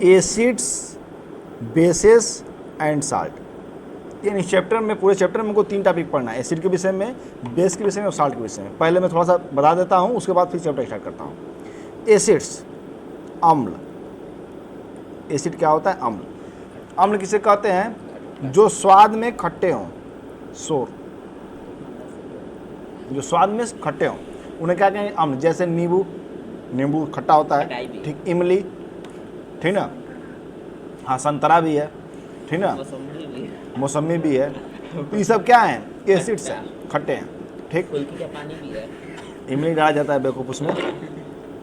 Acids, bases and salt. In chapter में, पूरे chapter में हमको 3 टॉपिक पढ़ना है, एसिड के विषय में, बेस के विषय में और साल्ट के विषय में। पहले मैं थोड़ा सा बता देता हूँ, उसके बाद फिर चैप्टर स्टार्ट करता हूँ। एसिड्स, अम्ल। एसिड क्या होता है? अम्ल। अम्ल किसे कहते हैं? जो स्वाद में खट्टे हों, सोर, जो स्वाद में खट्टे हों, उन्हें क्या कहेंगे? अम्ल। जैसे नींबू, नींबू खट्टा होता है, ठीक। इमली, ठीक ना। हाँ, संतरा भी है, ठीक ना, मौसमी भी है। तो ये सब क्या है? एसिड्स हैं, खट्टे हैं, ठीक। पानी भी है, इमली डाला जाता है बेवकूफ़ उसमें।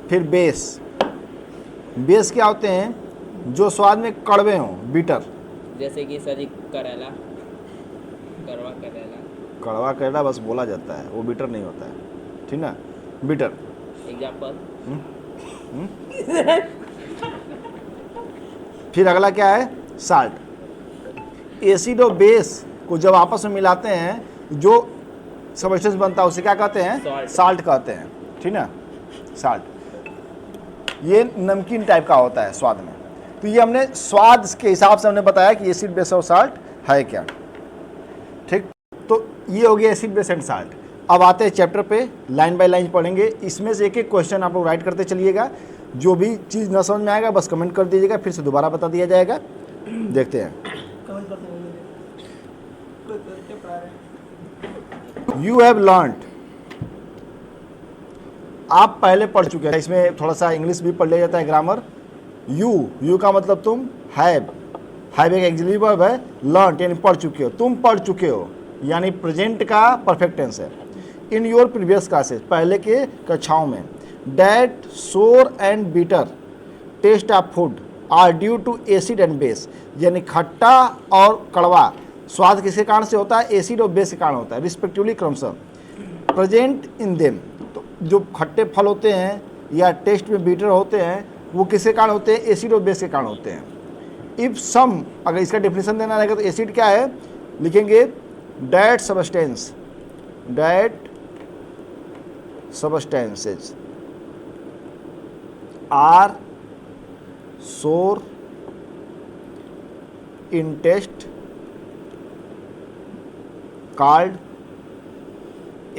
फिर बेस, बेस क्या होते हैं? जो स्वाद में कड़वे हों, बीटर। जैसे कि सर करेला, कड़वा करेला। कड़वा करेला बस बोला जाता है, वो बीटर नहीं होता है, ठीक ना, बीटर। एग्जाम्पल। फिर अगला क्या है? साल्ट। एसिड और बेस को जब आपस में मिलाते हैं, जो सब्सटेंस बनता है उसे क्या कहते हैं? साल्ट कहते हैं, ठीक ना, साल्ट। ये नमकीन टाइप का होता है स्वाद में। तो ये हमने स्वाद के हिसाब से हमने बताया कि एसिड, बेस और साल्ट है क्या, ठीक। तो ये हो गया एसिड, बेस एंड साल्ट। अब आते हैं चैप्टर पे, लाइन बाय लाइन पढ़ेंगे। इसमें से एक एक क्वेश्चन आप लोग राइट करते चलिएगा। जो भी चीज़ न समझ में आएगा बस कमेंट कर दीजिएगा, फिर से दोबारा बता दिया जाएगा। देखते हैं। यू हैव लर्नड, आप पहले पढ़ चुके हैं। इसमें थोड़ा सा इंग्लिश भी पढ़ लिया जाता है, ग्रामर। यू का मतलब तुम, हैव एक एक्सिलरी वर्ब है, लर्न यानी पढ़ चुके हो, तुम पढ़ चुके हो, यानी प्रेजेंट का परफेक्ट टेंस है। इन योर प्रीवियस क्लासेस, पहले के कक्षाओं में। That sour and bitter taste of food are due to acid and base, यानी खट्टा और कड़वा स्वाद किसके कारण से होता है? एसिड और बेस के कारण होता है, रिस्पेक्टिवली, क्रमशः। प्रेजेंट इन देम, तो जो खट्टे फल होते हैं या टेस्ट में बीटर होते हैं, वो किसके कारण होते हैं? एसिड और बेस के कारण होते हैं। इफ सम, अगर इसका डेफिनेशन देना रहेगा तो एसिड क्या है लिखेंगे? That substance, that substances are sour in taste called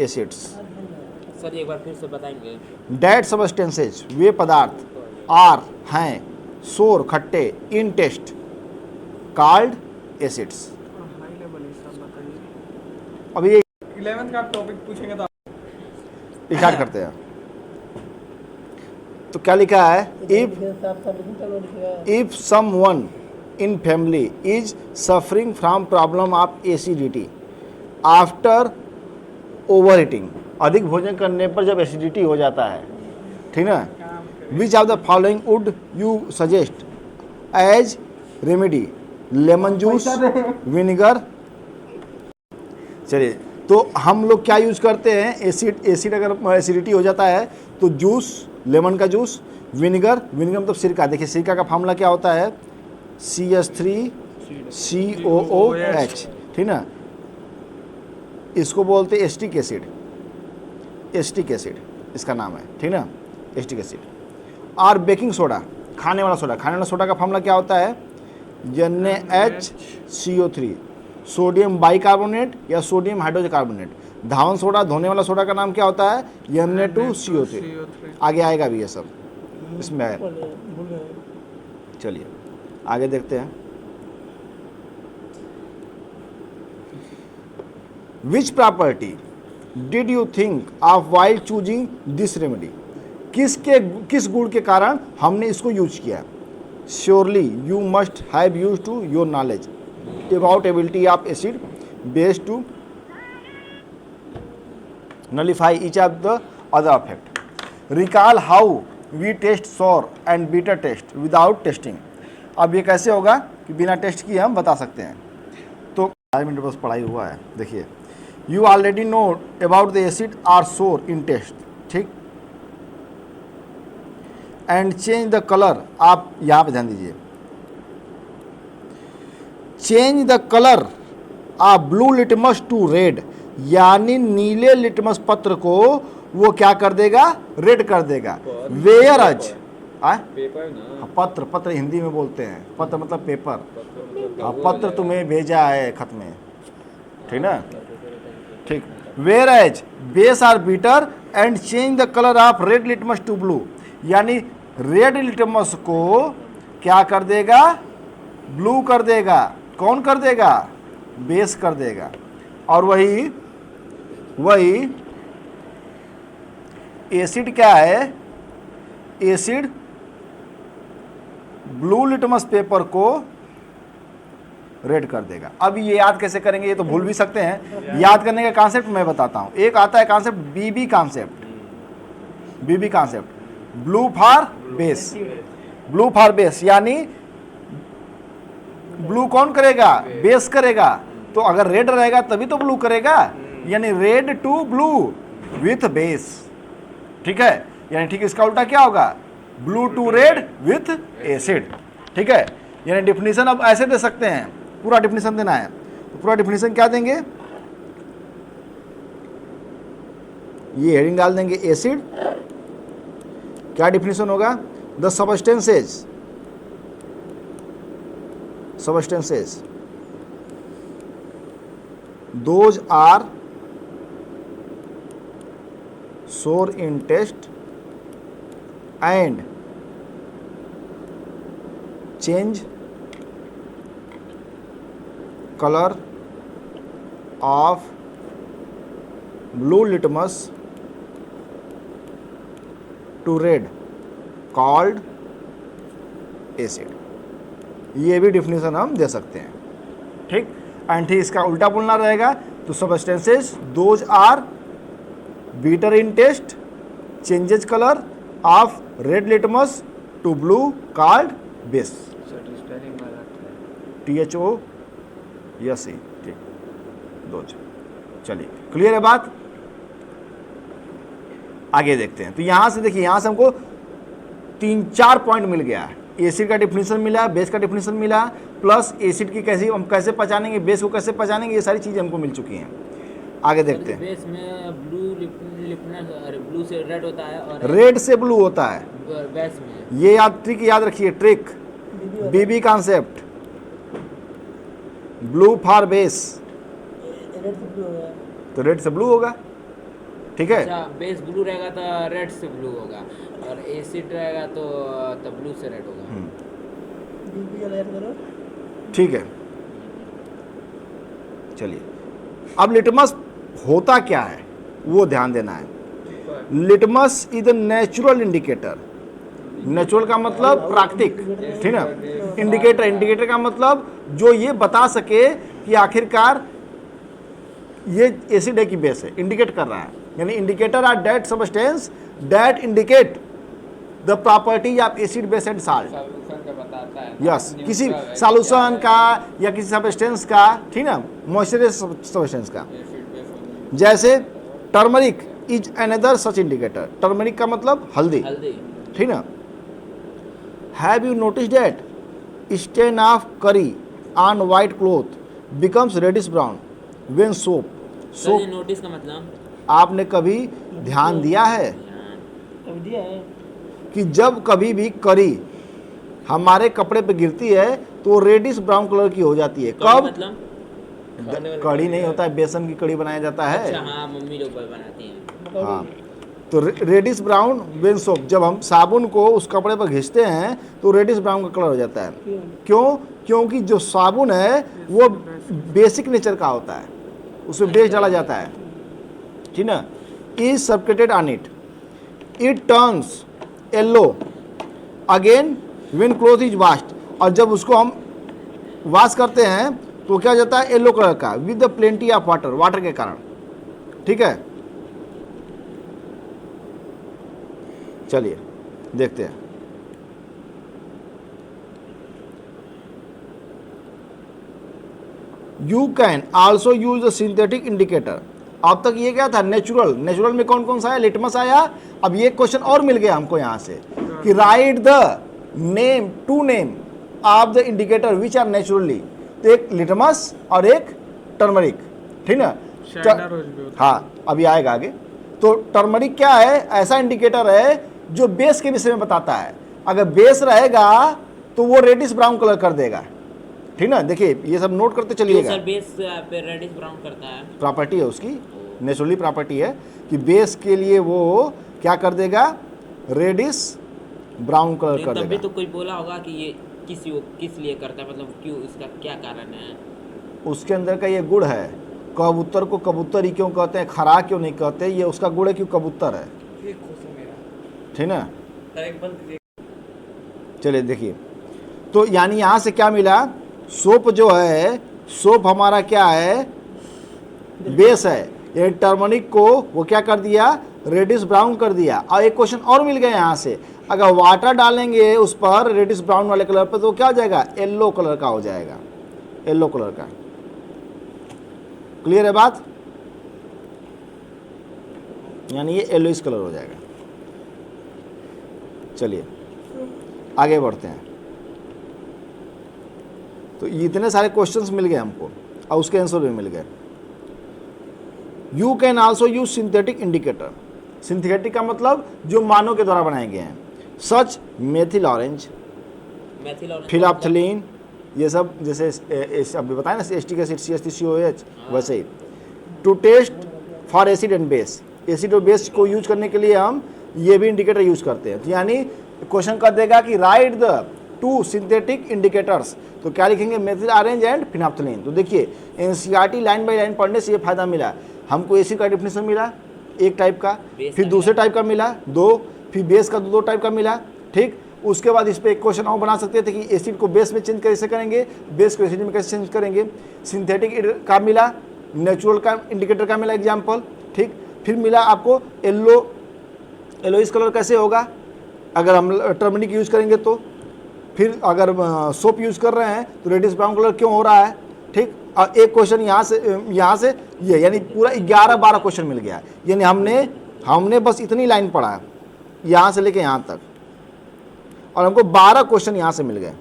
acids. Sir एक बार फिर से बताएंगे? डैट सबस्टेंसेज, वे पदार्थ, आर हैं, सोर खट्टे, इन टेस्ट कॉल्ड एसिड्स। अब ये 11th का टॉपिक पूछेंगे तो स्टार्ट करते हैं। तो क्या लिखा है? If someone in family is suffering from problem of acidity after over eating, अधिक भोजन करने पर जब एसिडिटी हो जाता है, ठीक ना, which of the following would you suggest as remedy? Lemon juice, vinegar. चलिए, तो हम लोग क्या यूज करते हैं? एसिड अगर एसिडिटी हो जाता है तो जूस, लेमन का जूस, विनेगर मतलब सिरका। देखिए सिरका का फार्मूला क्या होता है? CH3COOH, ठीक ना। इसको बोलते हैं एस्टिक एसिड, एस्टिक एसिड इसका नाम है, ठीक ना, एस्टिक एसिड। और बेकिंग सोडा, खाने वाला सोडा का फार्मूला क्या होता है? NaHCO3, सोडियम बाइकार्बोनेट या सोडियम हाइड्रोजन। धावन सोडा, धोने वाला सोडा का नाम क्या होता है? Na2CO3। आगे आएगा भी ये सब इसमें है। चलिए आगे देखते हैं। Which property did you think of while choosing this remedy? किस गुण के कारण हमने इसको यूज किया? Surely you must have use to your knowledge about ability of acid base to nullify each of the other effect. Recall how we test sour and bitter taste without testing. अब ये कैसे होगा कि बिना test किए हम बता सकते हैं? तो 5 मिनट बस पढ़ाई हुआ है। देखिए, you already know about the acid or sour in taste, ठीक, and change the color. आप यहाँ पे ध्यान दीजिए, change the color of blue litmus to red, यानी नीले लिटमस पत्र को वो क्या कर देगा? रेड कर देगा। वेयर अज, आए पेपर ना हाँ, पत्र पत्र हिंदी में बोलते हैं, पत्र मतलब पेपर। पत्र हाँ, पत्र तुम्हें भेजा है खत में, ठीक ना, ठीक। Whereas base are bitter and change the colour of red litmus to blue, यानी रेड लिटमस को क्या कर देगा, ब्लू कर देगा। कौन कर देगा, बेस कर देगा। और वही एसिड क्या है, एसिड ब्लू लिटमस पेपर को रेड कर देगा। अब ये याद कैसे करेंगे, ये तो भूल भी सकते हैं। याद करने का कॉन्सेप्ट मैं बताता हूं। एक आता है concept BB concept, BB concept, blue for base, blue for base, यानी ब्लू कौन करेगा, बेस करेगा। तो अगर रेड रहेगा तभी तो ब्लू करेगा, यानी red to blue with base, ठीक है। यानी ठीक इसका उल्टा क्या होगा, blue to red with acid, ठीक है। यानी डिफिनीशन अब ऐसे दे सकते हैं, पूरा डिफिनीशन देना है। तो पूरा डिफिनीशन क्या देंगे, ये हेडिंग डाल देंगे एसिड, क्या डिफिनीशन होगा, the substances those are sour in taste and change color of blue litmus to red called acid। ये भी डिफिनीशन हम दे सकते हैं, ठीक। एंड ठीक इसका उल्टा बोलना रहेगा, तो substances those are bitter in taste changes colour of red litmus to blue called base, THO yes ही, ठीक, दोज। चलिए क्लियर है बात, आगे देखते हैं। तो यहां से देखिए, यहां से हमको 3-4 पॉइंट मिल गया है। एसिड का डिफिनीशन मिला, बेस का डिफिनीशन मिला, प्लस एसिड की कैसे हम कैसे पहचानेंगे, बेस को कैसे पहचानेंगे, ये सारी चीज़ें हमको मिल चुकी हैं। आगे देखते हैं। बेस में ब्लू से रेड होता है और रेड से ब्लू होता है, बेस में ये ट्रिक याद रखिए, trick BB concept, blue for base, तो रेड से ब्लू होगा, ठीक है। अच्छा, बेस ब्लू रहेगा तो रेड से ब्लू होगा, और एसिड रहेगा तो ब्लू से रेड होगा। ठीक है, चलिए अब लिटमस होता क्या है वो ध्यान देना है। Litmus is the natural indicator, natural का मतलब प्राकृतिक, ठीक ना। इंडिकेटर, इंडिकेटर का मतलब जो ये बता सके कि आखिरकार ये एसिड है कि बेस है, इंडिकेट कर रहा है। यानी indicator are that substance that indicate the property of acid base and salt. Solution का बताता है, यस, किसी सॉल्यूशन का या किसी सब्सटेंस का, ठीक ना, मॉइस्चराइज सब्सटेंस का। जैसे turmeric is another such indicator, turmeric का मतलब हल्दी, ठीक ना। Have you notice that stain of curry on white cloth becomes reddish brown when soap. Soap notice का मतलब आपने कभी ध्यान दिया है कि जब कभी भी करी हमारे कपड़े पे गिरती है तो रेडिश ब्राउन कलर की हो जाती है। कब, मतलब कड़ी नहीं होता है, बेसन की कड़ी बनाया जाता है। अच्छा, हाँ, मम्मी लोग बनाती हैं। हाँ, तो रेडिश ब्राउन व्हेन सोप, जब हम साबुन को उस कपड़े पर घिसते हैं तो रेडिश ब्राउन का कलर हो जाता है। क्यों, क्योंकि जो साबुन है वो बेसिक नेचर का होता है, उसमें बेस डाला जाता है, ठीक ना। Is subjected on it, it turns yellow again when cloth is washed, और जब उसको हम वॉश करते हैं तो क्या हो जाता है, येलो कलर का, with the plenty of water, water के कारण, ठीक है। चलिए देखते हैं। You can also use the synthetic indicator. अब तक ये क्या था, नेचुरल, नेचुरल में कौन कौन सा है, लिटमस आया। अब ये क्वेश्चन और मिल गया हमको यहाँ से कि write the name, to name of the indicator which are naturally. तो एक लिटमस और एक टर्मरिक, ठीक ना। हाँ, अभी आएगा आगे। तो टर्मरिक क्या है, ऐसा इंडिकेटर है जो बेस के विषय में बताता है। अगर बेस रहेगा तो वो रेडिश ब्राउन कलर कर देगा, ठीक ना। देखिए ये सब नोट करते चलिएगा, सर बेस पे रेडिश ब्राउन करता है। प्रॉपर्टी है उसकी, नेचुरली प्रॉपर्टी है कि बेस के लिए वो क्या कर देगा, रेडिश ब्राउन कलर कर तब भी देगा। तो कोई बोला होगा कि ये किस लिए करता है, मतलब क्यों, इसका क्या कारण है? उसके अंदर का ये गुण है। कबूतर को कबूतर ही क्यों कहते हैं, खरा क्यों नहीं कहते, ये उसका गुण है कि कबूतर है, एक क्वेश्चन मेरा ठीक ना। सर, एक बंद कीजिए। चलिए देखिए, तो यानी यहाँ से क्या मिला, सोप जो है, सोप हमारा क्या है, बेस है। ये टर्मरिक को वो क्या कर दिया, रेडिश ब्राउन कर दिया। और एक क्वेश्चन और मिल गया यहाँ से, अगर वाटर डालेंगे उस पर रेडिश ब्राउन वाले कलर पर तो क्या हो जाएगा, येलो कलर का हो जाएगा, येलो कलर का। क्लियर है बात, यानी ये येलोइश कलर हो जाएगा। चलिए आगे बढ़ते हैं। तो इतने सारे क्वेश्चंस मिल गए हमको और उसके आंसर भी मिल गए। You can also use synthetic indicator. Synthetic का मतलब जो मानव के द्वारा बनाए गए हैं, सच मेथिल ऑरेंज, फिनाप्थलीन, ये सब जैसे अभी बताया ना, एसिटिक एसिड CH3COH, वैसे ही। To test for acid and base, acid और बेस को यूज करने के लिए हम ये भी इंडिकेटर यूज करते हैं। तो यानी क्वेश्चन कर देगा कि write the two synthetic indicators, तो क्या लिखेंगे, मेथिल ऑरेंज एंड फिनाप्थलीन। तो देखिए एनसीईआरटी लाइन बाय लाइन पढ़ने से ये फायदा मिला, हमको एसिड का डेफिनेशन मिला एक टाइप का, फिर दूसरे टाइप का मिला दो, फिर बेस का दो टाइप का मिला, ठीक। उसके बाद इस पर एक क्वेश्चन और बना सकते थे कि एसिड को बेस में चेंज कैसे करेंगे, बेस को एसिड में कैसे चेंज करेंगे। सिंथेटिक का मिला, नेचुरल का इंडिकेटर का मिला एग्जाम्पल, ठीक। फिर मिला आपको येलोइश कलर कैसे होगा अगर हम टर्मरिक यूज करेंगे तो। फिर अगर सोप यूज कर रहे हैं तो रेडिश ब्राउन कलर क्यों हो रहा है, ठीक। और एक क्वेश्चन यहाँ से ये, यानी पूरा 11-12 क्वेश्चन मिल गया। यानी हमने बस इतनी लाइन पढ़ा है यहाँ से लेके यहाँ तक, और हमको 12 क्वेश्चन यहाँ से मिल गए।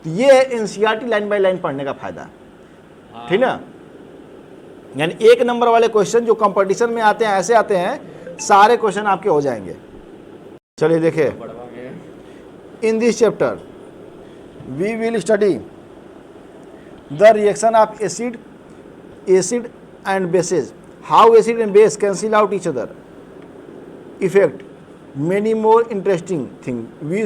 तो ये है एनसीईआरटी लाइन बाय लाइन पढ़ने का फायदा, ठीक ना। यानी एक नंबर वाले क्वेश्चन जो कंपटीशन में आते हैं, ऐसे आते हैं, सारे क्वेश्चन आपके हो जाएंगे। चलिए देखिए, in this chapter we will study the reaction of acid and bases, how acid and base cancel out each other effect, many more interesting thing we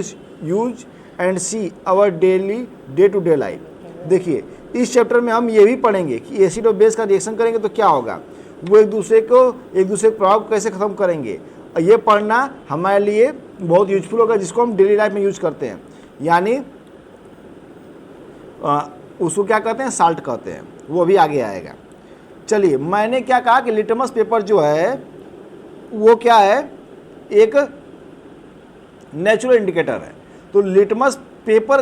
use and see our day to day life. देखिए इस chapter में हम ये भी पढ़ेंगे कि acid और base का रिएक्शन करेंगे तो क्या होगा, वो एक दूसरे के प्रभाव कैसे ख़त्म करेंगे। और ये पढ़ना हमारे लिए बहुत यूजफुल होगा, जिसको हम डेली लाइफ में यूज करते हैं। यानी उसको क्या कहते हैं, साल्ट कहते हैं, वो भी आगे आएगा। चलिए, मैंने क्या कहा कि लिटमस पेपर जो है वो क्या है, एक नेचुरल इंडिकेटर है। तो लिटमस पेपर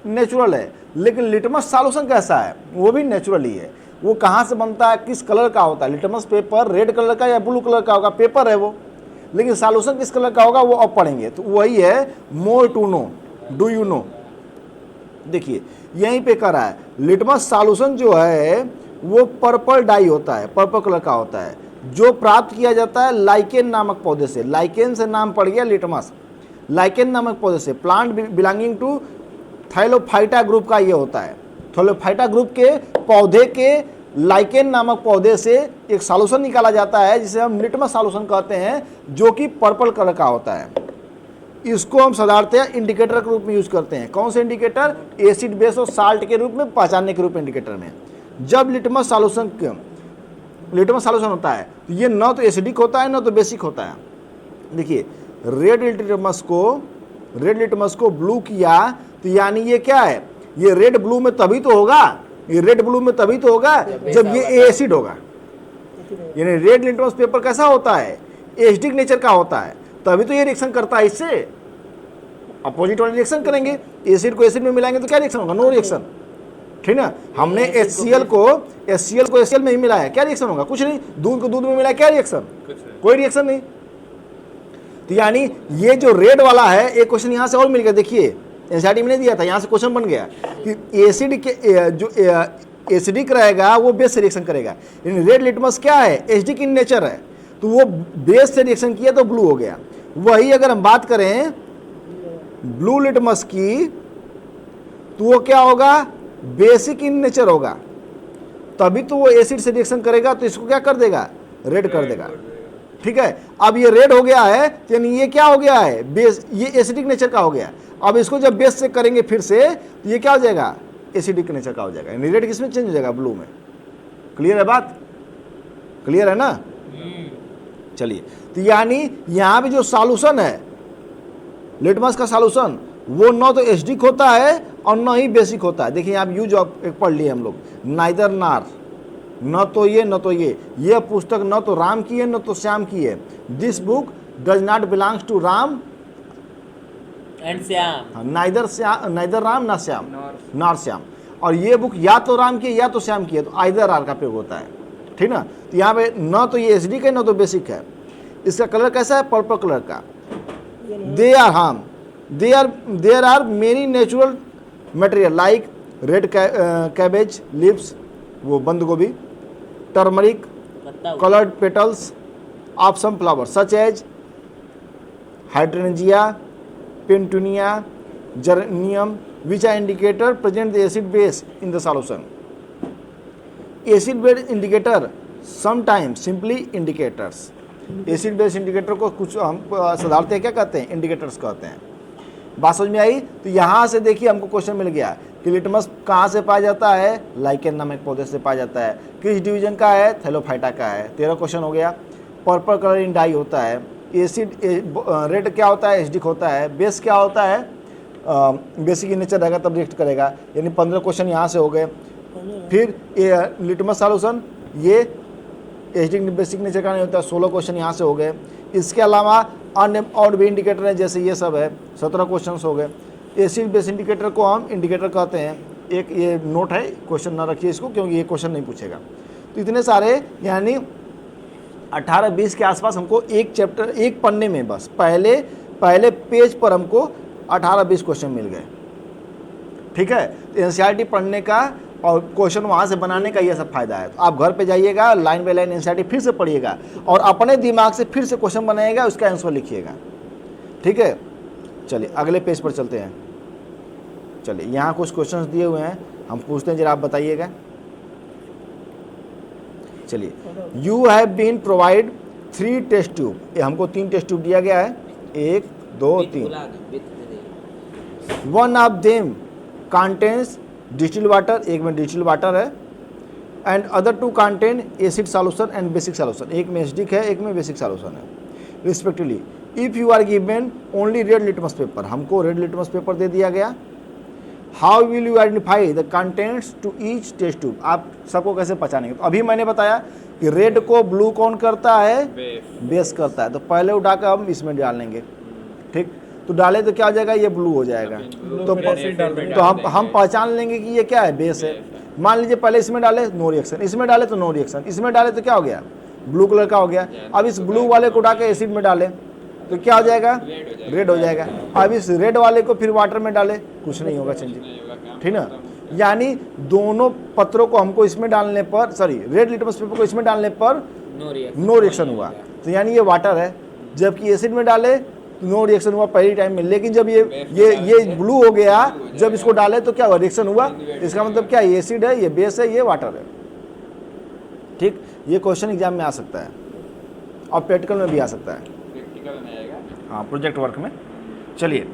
नेचुरल है, लेकिन लिटमस सॉल्यूशन कैसा है, वो भी नेचुरल ही है। वो कहाँ से बनता है, किस कलर का होता है, लिटमस पेपर रेड कलर का या ब्लू कलर का होगा, पेपर है वो, लेकिन सॉल्यूशन किस कलर का होगा वो अब पढ़ेंगे। तो वही है more to know, do you know. देखिए यहीं पे कह रहा है, लिटमस सॉल्यूशन जो है वो पर्पल डाई होता है, पर्पल कलर का होता है, जो प्राप्त किया जाता है लाइकेन नामक पौधे से। लाइकेन से नाम पड़ गया लिटमस, लाइकेन नामक पौधे से। Plant belonging to thallophyta group का ये होता है। थैलोफाइटा ग्रुप के पौधे के लाइकेन नामक पौधे से एक सॉल्यूशन निकाला जाता है जिसे हम लिटमस सॉल्यूशन कहते हैं, जो कि पर्पल कलर का होता है। इसको हम साधारणतः इंडिकेटर के रूप में यूज करते हैं। कौन से इंडिकेटर, एसिड बेस और साल्ट के रूप में पहचानने के रूप में इंडिकेटर में। जब लिटमस सॉल्यूशन होता है तो ये न तो एसिडिक होता है न तो बेसिक होता है। देखिए रेड लिटमस को ब्लू किया तो यानी ये क्या है, ये रेड ब्लू में तभी तो होगा, ये रेड ब्लू में तभी तो होगा जब ये एसिड होगा। यानी रेड लिटमस पेपर कैसा होता है, एसिडिक नेचर का होता है, तभी तो ये रिएक्शन करता है। इससे अपोजिट वाले रिएक्शन करेंगे, एसिड को एसिड में मिलाएंगे तो क्या रिएक्शन होगा, नो रिएक्शन, ठीक ना। हमने HCl को HCl में ही मिलाया, क्या रिएक्शन होगा, कुछ नहीं। दूध को दूध में मिलाया, क्या रिएक्शन, कोई रिएक्शन नहीं। तो यानी ये जो रेड वाला है, एक क्वेश्चन यहाँ से और मिल गया। देखिए एनसीईआरटी में नहीं दिया था, यहाँ से क्वेश्चन बन गया कि एसिड के जो एसिडिक रहेगा वो बेस से रिएक्शन करेगा। यानी रेड लिटमस क्या है, एसिडिक इन नेचर है, तो वो बेस से रिएक्शन किया तो ब्लू हो गया। वही अगर हम बात करें ब्लू लिटमस की, तो वो क्या होगा, बेसिक इन नेचर होगा, तभी तो वो एसिड से रिएक्शन करेगा, तो इसको क्या कर देगा, रेड कर देगा। ठीक है, अब ये रेड हो गया है, तो यानी ये क्या हो गया है, बेस, ये एसिडिक नेचर का हो गया। अब इसको जब बेस से करेंगे फिर से, तो ये क्या हो जाएगा, एसिडिक नेचर का हो जाएगा, यानी रेड किसमें चेंज हो जाएगा, ब्लू में। क्लियर है बात, क्लियर है ना। चलिए, तो यानी यहां भी जो सॉल्यूशन है लिटमस का सॉल्यूशन, वो न तो एसिडिक होता है और न ही बेसिक होता है। देखिए यहाँ यूज एक पढ़ लिए हम लोग, नाइदर नार, न तो ये न तो ये पुस्तक न तो राम की है न तो श्याम की है। This book does not belongs to Ram and Shyam, neither Ram ना श्याम, नॉर श्याम। और ये बुक या तो राम की है या तो श्याम की है, तो आइदर आर का प्रयोग होता है। ठीक ना, तो यहाँ पे न तो ये एसिडिक है न तो बेसिक है। इसका कलर कैसा है, पर्पल कलर का। There are many natural material like red cabbage leaves, वो बंद गोभी, turmeric, colored petals of some flowers such as hydrangea, petunia, geranium, which are indicator present the acid base in the solution. Acid base indicator sometimes simply indicators. Acid base indicator को कुछ हम साधारणतः क्या कहते हैं, इंडिकेटर्स कहते हैं। बात समझ में आई। तो यहाँ से देखिए हमको क्वेश्चन मिल गया कि लिटमस कहाँ से पाया जाता है, लाइकेन नामक पौधे से पाया जाता है। किस डिवीजन का है, थैलोफाइटा का है। 13 क्वेश्चन हो गया। पर्पल कलर इन डाई होता है। एसिड रेड क्या होता है, एसिडिक होता है। बेस क्या होता है, बेसिक इन नेचर रहेगा तब रिएक्ट करेगा। यानी 15 क्वेश्चन यहाँ से हो गए। फिर लिटमस सॉल्यूशन ये एसिडिक बेसिक नेचर का नहीं होता है, 16 क्वेश्चन यहाँ से हो गए। इसके अलावा अन्य और भी इंडिकेटर हैं, जैसे ये सब है, 17 क्वेश्चन हो गए। एसिड बेस इंडिकेटर को हम इंडिकेटर कहते हैं। एक ये नोट है, क्वेश्चन ना रखिए इसको क्योंकि ये क्वेश्चन नहीं पूछेगा। तो इतने सारे यानी 18-20 के आसपास हमको एक चैप्टर, एक पन्ने में बस पहले पेज पर हमको 18-20 क्वेश्चन मिल गए। ठीक है, तो एनसीईआरटी पढ़ने का और क्वेश्चन वहाँ से बनाने का ये सब फायदा है। तो आप घर पे जाइएगा, लाइन बाय लाइन एनसीईआरटी फिर से पढ़िएगा और अपने दिमाग से फिर से क्वेश्चन बनाइएगा, उसका आंसर लिखिएगा। ठीक है, चलिए अगले पेज पर चलते हैं। चलिए यहाँ कुछ क्वेश्चंस दिए हुए हैं, हम पूछते हैं, जरा आप बताइएगा। चलिए, you have been provide 3 test tube. ये हमको 3 टेस्ट ट्यूब दिया गया है, 1 2 3। One of them contains distilled water, एक में डिस्टिल्ड वाटर है, and other 2 contain acid solution and basic solution. एक में एसिडिक है, एक में बेसिक सॉल्यूशन है respectively. If you are given only red litmus paper, हमको रेड लिटमस पेपर दे दिया गया। How will you identify the contents to each test tube, आप सबको कैसे पहचानेंगे। तो अभी मैंने बताया कि रेड को ब्लू कौन करता है, बेस करता है। तो पहले उठाकर हम इसमें डाल लेंगे। ठीक, तो डाले तो क्या हो जाएगा, ये ब्लू हो जाएगा। तो हम पहचान लेंगे कि ये क्या है, बेस है। मान लीजिए पहले इसमें डाले नो रिएक्शन, इसमें डाले तो नो रिएक्शन, इसमें डाले तो क्या हो गया, ब्लू कलर का हो गया। अब इस ब्लू वाले को उठा के एसिड में डाले तो क्या हो जाएगा, रेड हो जाएगा। अब इस रेड वाले को फिर वाटर में डाले, कुछ नहीं होगा चेंज। ठीक ना, यानी दोनों पत्रों को हमको इसमें डालने पर, सॉरी रेड लिटमस पेपर को इसमें डालने पर नो रिएक्शन हुआ, तो यानी ये वाटर है। जबकि एसिड में डाले तो नो रिएक्शन हुआ पहली टाइम में। लेकिन जब ये ब्लू हो गया, जब इसको डाले तो क्या हुआ, रिएक्शन हुआ। इसका मतलब क्या, ये एसिड है, ये बेस है, ये वाटर है। ठीक, ये क्वेश्चन एग्जाम में आ सकता है और प्रैक्टिकल में भी आ सकता है, हाँ प्रोजेक्ट वर्क में। चलिए,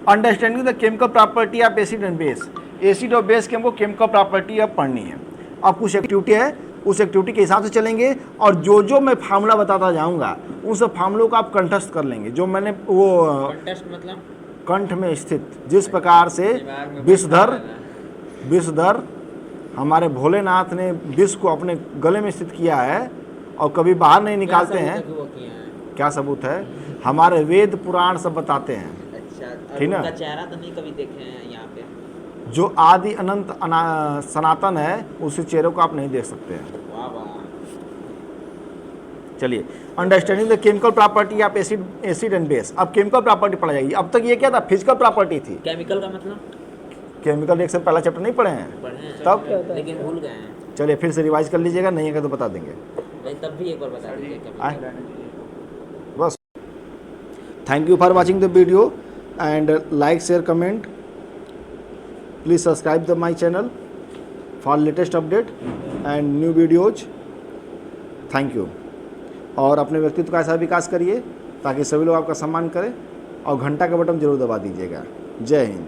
understanding the chemical property of acid and base. Acid और बेस की हमको केमिकल प्रॉपर्टी अब पढ़नी है। अब कुछ एक्टिविटी है, उस एक्टिविटी के हिसाब से चलेंगे और जो मैं फार्मूला बताता जाऊंगा उन सब फार्मूलों को आप कंठस्थ कर लेंगे। जो मैंने वो मतलब कंठ में स्थित, जिस प्रकार से विषधर हमारे भोलेनाथ ने विष को अपने गले में स्थित किया है और कभी बाहर नहीं निकालते हैं। क्या सबूत है, हमारे वेद पुराण सब बताते हैं। अच्छा, ठीक ना, चेहरा तो नहीं कभी देखे हैं यहाँ पे। जो आदि अनंत सनातन है उस चेहरे को आप नहीं देख सकते हैं। वाह वाह। चलिए, understanding the chemical property of acid and base. अब केमिकल प्रॉपर्टी पढ़ा जाएगी। अब तक ये क्या था, फिजिकल प्रॉपर्टी थी। केमिकल का मतलब, केमिकल रिएक्शन पहला चैप्टर नहीं पढ़े हैं, पढ़े हैं तब लेकिन भूल गए हैं। चलिए फिर से रिवाइज कर लीजिएगा, नहीं है तो बता देंगे। नहीं, तब भी एक बार बता दीजिए। बस, thank you for watching the video. and like, share, comment. Please subscribe to my channel for latest update and new videos. Thank you. और अपने व्यक्तित्व का ऐसा विकास करिए ताकि सभी लोग आपका सम्मान करें, और घंटा का बटन जरूर दबा दीजिएगा। जय हिंद।